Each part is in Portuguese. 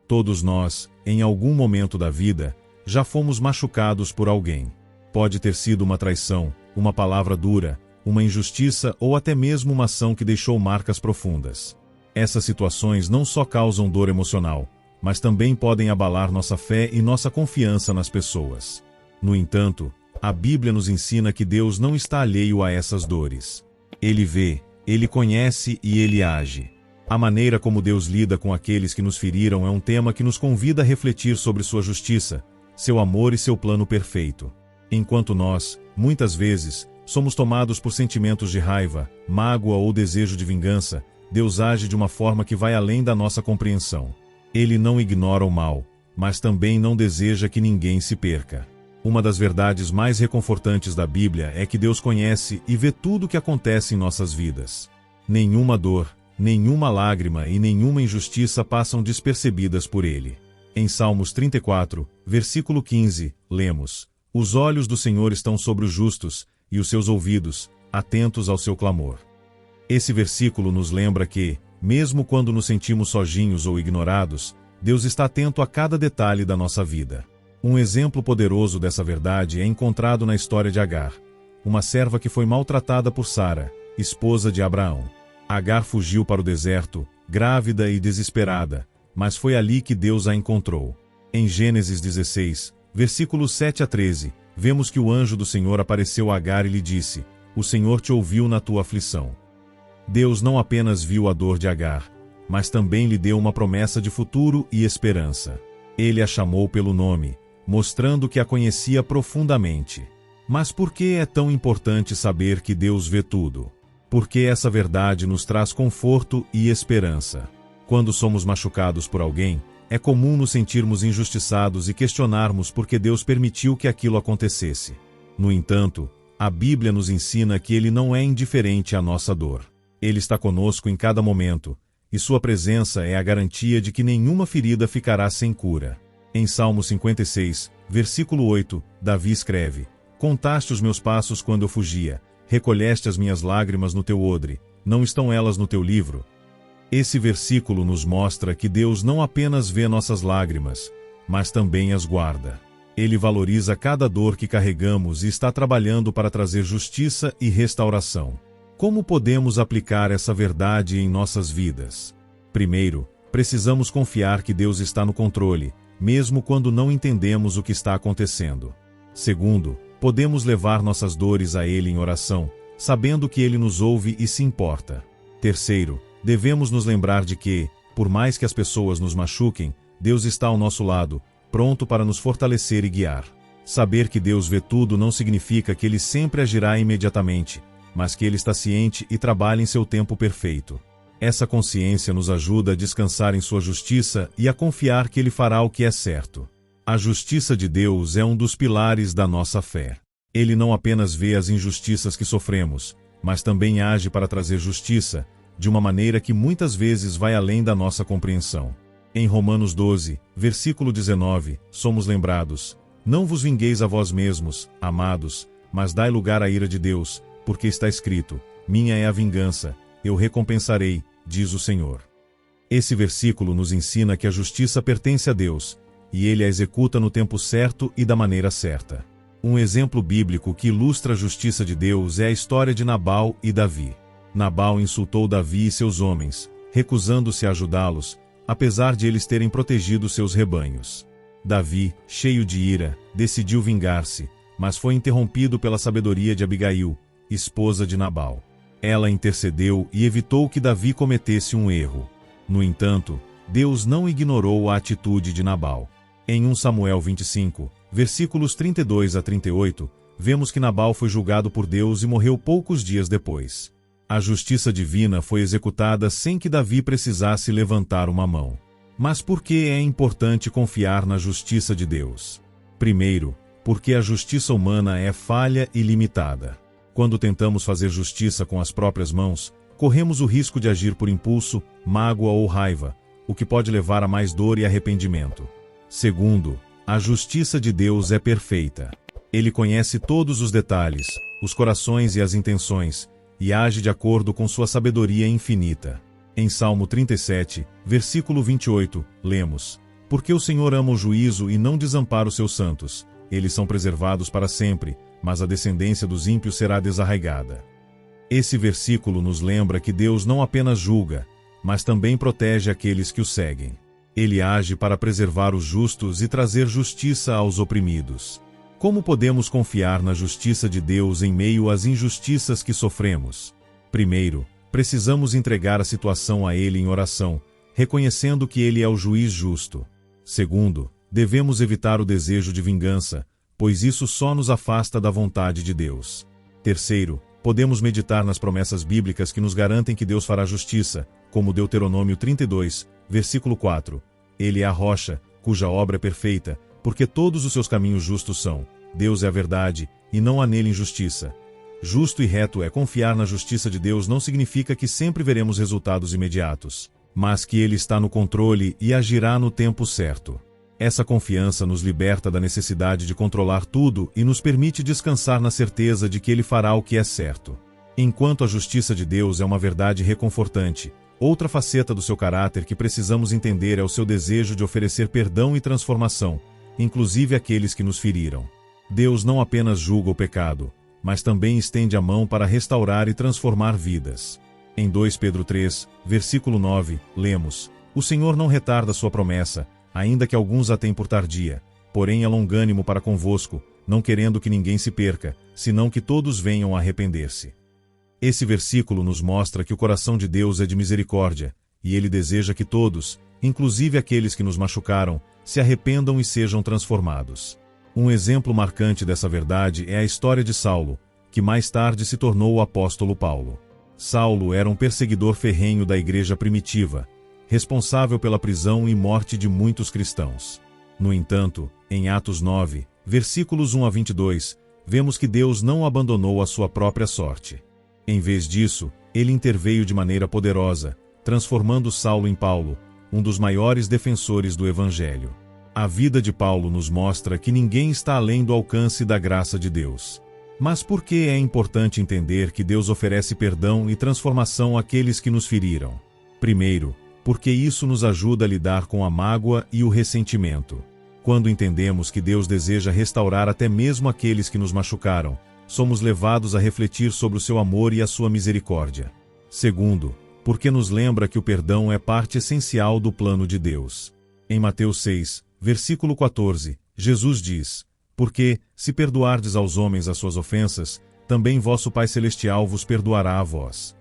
Todos nós, em algum momento da vida, já fomos machucados por alguém. Pode ter sido uma traição, uma palavra dura, uma injustiça ou até mesmo uma ação que deixou marcas profundas. Essas situações não só causam dor emocional, mas também podem abalar nossa fé e nossa confiança nas pessoas. No entanto, a Bíblia nos ensina que Deus não está alheio a essas dores. Ele vê, Ele conhece e Ele age. A maneira como Deus lida com aqueles que nos feriram é um tema que nos convida a refletir sobre sua justiça, seu amor e seu plano perfeito. Enquanto nós, muitas vezes, somos tomados por sentimentos de raiva, mágoa ou desejo de vingança, Deus age de uma forma que vai além da nossa compreensão. Ele não ignora o mal, mas também não deseja que ninguém se perca. Uma das verdades mais reconfortantes da Bíblia é que Deus conhece e vê tudo o que acontece em nossas vidas. Nenhuma dor, nenhuma lágrima e nenhuma injustiça passam despercebidas por Ele. Em Salmos 34, versículo 15, lemos: "Os olhos do Senhor estão sobre os justos, e os seus ouvidos, atentos ao seu clamor." Esse versículo nos lembra que, mesmo quando nos sentimos sozinhos ou ignorados, Deus está atento a cada detalhe da nossa vida. Um exemplo poderoso dessa verdade é encontrado na história de Agar, uma serva que foi maltratada por Sara, esposa de Abraão. Agar fugiu para o deserto, grávida e desesperada, mas foi ali que Deus a encontrou. Em Gênesis 16, versículos 7 a 13, vemos que o anjo do Senhor apareceu a Agar e lhe disse: "O Senhor te ouviu na tua aflição." Deus não apenas viu a dor de Agar, mas também lhe deu uma promessa de futuro e esperança. Ele a chamou pelo nome, mostrando que a conhecia profundamente. Mas por que é tão importante saber que Deus vê tudo? Porque essa verdade nos traz conforto e esperança. Quando somos machucados por alguém, é comum nos sentirmos injustiçados e questionarmos por que Deus permitiu que aquilo acontecesse. No entanto, a Bíblia nos ensina que Ele não é indiferente à nossa dor. Ele está conosco em cada momento, e sua presença é a garantia de que nenhuma ferida ficará sem cura. Em Salmo 56, versículo 8, Davi escreve: "Contaste os meus passos quando eu fugia, recolheste as minhas lágrimas no teu odre, não estão elas no teu livro?" Esse versículo nos mostra que Deus não apenas vê nossas lágrimas, mas também as guarda. Ele valoriza cada dor que carregamos e está trabalhando para trazer justiça e restauração. Como podemos aplicar essa verdade em nossas vidas? Primeiro, precisamos confiar que Deus está no controle, mesmo quando não entendemos o que está acontecendo. Segundo, podemos levar nossas dores a Ele em oração, sabendo que Ele nos ouve e se importa. Terceiro, devemos nos lembrar de que, por mais que as pessoas nos machuquem, Deus está ao nosso lado, pronto para nos fortalecer e guiar. Saber que Deus vê tudo não significa que Ele sempre agirá imediatamente, mas que Ele está ciente e trabalha em seu tempo perfeito. Essa consciência nos ajuda a descansar em sua justiça e a confiar que Ele fará o que é certo. A justiça de Deus é um dos pilares da nossa fé. Ele não apenas vê as injustiças que sofremos, mas também age para trazer justiça, de uma maneira que muitas vezes vai além da nossa compreensão. Em Romanos 12, versículo 19, somos lembrados: "Não vos vingueis a vós mesmos, amados, mas dai lugar à ira de Deus, porque está escrito: minha é a vingança, eu recompensarei, diz o Senhor." Esse versículo nos ensina que a justiça pertence a Deus, e Ele a executa no tempo certo e da maneira certa. Um exemplo bíblico que ilustra a justiça de Deus é a história de Nabal e Davi. Nabal insultou Davi e seus homens, recusando-se a ajudá-los, apesar de eles terem protegido seus rebanhos. Davi, cheio de ira, decidiu vingar-se, mas foi interrompido pela sabedoria de Abigail, esposa de Nabal. Ela intercedeu e evitou que Davi cometesse um erro. No entanto, Deus não ignorou a atitude de Nabal. Em 1 Samuel 25, versículos 32 a 38, vemos que Nabal foi julgado por Deus e morreu poucos dias depois. A justiça divina foi executada sem que Davi precisasse levantar uma mão. Mas por que é importante confiar na justiça de Deus? Primeiro, porque a justiça humana é falha e limitada. Quando tentamos fazer justiça com as próprias mãos, corremos o risco de agir por impulso, mágoa ou raiva, o que pode levar a mais dor e arrependimento. Segundo, a justiça de Deus é perfeita. Ele conhece todos os detalhes, os corações e as intenções, e age de acordo com sua sabedoria infinita. Em Salmo 37, versículo 28, lemos: Porque o Senhor ama o juízo e não desampara os seus santos. Eles são preservados para sempre, mas a descendência dos ímpios será desarraigada. Esse versículo nos lembra que Deus não apenas julga, mas também protege aqueles que o seguem. Ele age para preservar os justos e trazer justiça aos oprimidos. Como podemos confiar na justiça de Deus em meio às injustiças que sofremos? Primeiro, precisamos entregar a situação a Ele em oração, reconhecendo que Ele é o juiz justo. Segundo, devemos evitar o desejo de vingança, pois isso só nos afasta da vontade de Deus. Terceiro, podemos meditar nas promessas bíblicas que nos garantem que Deus fará justiça, como Deuteronômio 32, versículo 4. Ele é a rocha, cuja obra é perfeita, porque todos os seus caminhos justos são. Deus é a verdade, e não há nele injustiça. Justo e reto é confiar na justiça de Deus não significa que sempre veremos resultados imediatos, mas que Ele está no controle e agirá no tempo certo. Essa confiança nos liberta da necessidade de controlar tudo e nos permite descansar na certeza de que Ele fará o que é certo. Enquanto a justiça de Deus é uma verdade reconfortante, outra faceta do seu caráter que precisamos entender é o seu desejo de oferecer perdão e transformação, inclusive àqueles que nos feriram. Deus não apenas julga o pecado, mas também estende a mão para restaurar e transformar vidas. Em 2 Pedro 3, versículo 9, lemos: O Senhor não retarda sua promessa, ainda que alguns a tenham por tardia, porém é longânimo para convosco, não querendo que ninguém se perca, senão que todos venham a arrepender-se. Esse versículo nos mostra que o coração de Deus é de misericórdia, e Ele deseja que todos, inclusive aqueles que nos machucaram, se arrependam e sejam transformados. Um exemplo marcante dessa verdade é a história de Saulo, que mais tarde se tornou o apóstolo Paulo. Saulo era um perseguidor ferrenho da igreja primitiva, responsável pela prisão e morte de muitos cristãos. No entanto, em Atos 9, versículos 1 a 22, vemos que Deus não abandonou a sua própria sorte. Em vez disso, Ele interveio de maneira poderosa, transformando Saulo em Paulo, um dos maiores defensores do Evangelho. A vida de Paulo nos mostra que ninguém está além do alcance da graça de Deus. Mas por que é importante entender que Deus oferece perdão e transformação àqueles que nos feriram? Primeiro, porque isso nos ajuda a lidar com a mágoa e o ressentimento. Quando entendemos que Deus deseja restaurar até mesmo aqueles que nos machucaram, somos levados a refletir sobre o seu amor e a sua misericórdia. Segundo, porque nos lembra que o perdão é parte essencial do plano de Deus. Em Mateus 6, versículo 14, Jesus diz: Porque, se perdoardes aos homens as suas ofensas, também vosso Pai Celestial vos perdoará a vós.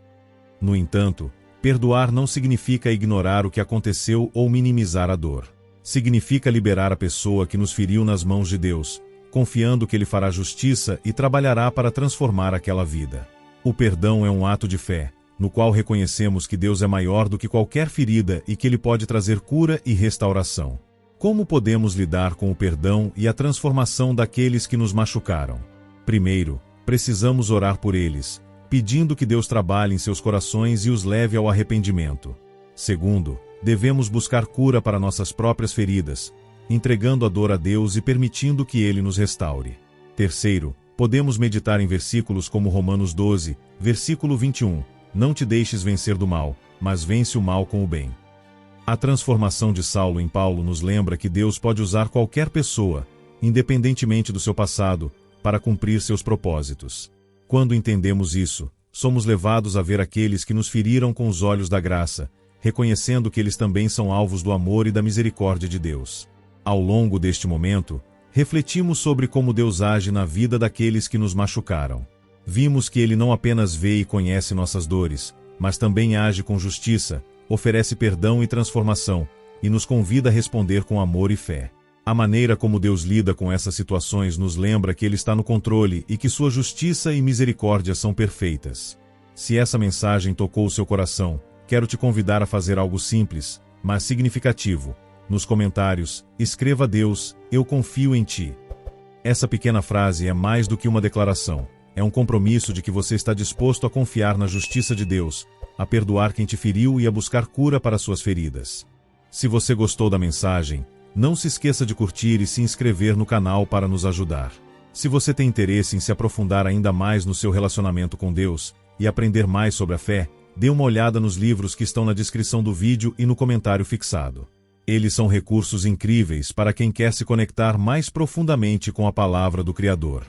No entanto, perdoar não significa ignorar o que aconteceu ou minimizar a dor. Significa liberar a pessoa que nos feriu nas mãos de Deus, confiando que Ele fará justiça e trabalhará para transformar aquela vida. O perdão é um ato de fé, no qual reconhecemos que Deus é maior do que qualquer ferida e que Ele pode trazer cura e restauração. Como podemos lidar com o perdão e a transformação daqueles que nos machucaram? Primeiro, precisamos orar por eles, pedindo que Deus trabalhe em seus corações e os leve ao arrependimento. Segundo, devemos buscar cura para nossas próprias feridas, entregando a dor a Deus e permitindo que Ele nos restaure. Terceiro, podemos meditar em versículos como Romanos 12, versículo 21, Não te deixes vencer do mal, mas vence o mal com o bem. A transformação de Saulo em Paulo nos lembra que Deus pode usar qualquer pessoa, independentemente do seu passado, para cumprir seus propósitos. Quando entendemos isso, somos levados a ver aqueles que nos feriram com os olhos da graça, reconhecendo que eles também são alvos do amor e da misericórdia de Deus. Ao longo deste momento, refletimos sobre como Deus age na vida daqueles que nos machucaram. Vimos que Ele não apenas vê e conhece nossas dores, mas também age com justiça, oferece perdão e transformação, e nos convida a responder com amor e fé. A maneira como Deus lida com essas situações nos lembra que Ele está no controle e que sua justiça e misericórdia são perfeitas. Se essa mensagem tocou o seu coração, quero te convidar a fazer algo simples, mas significativo. Nos comentários, escreva: Deus, eu confio em Ti. Essa pequena frase é mais do que uma declaração. É um compromisso de que você está disposto a confiar na justiça de Deus, a perdoar quem te feriu e a buscar cura para suas feridas. Se você gostou da mensagem, não se esqueça de curtir e se inscrever no canal para nos ajudar. Se você tem interesse em se aprofundar ainda mais no seu relacionamento com Deus e aprender mais sobre a fé, dê uma olhada nos livros que estão na descrição do vídeo e no comentário fixado. Eles são recursos incríveis para quem quer se conectar mais profundamente com a palavra do Criador.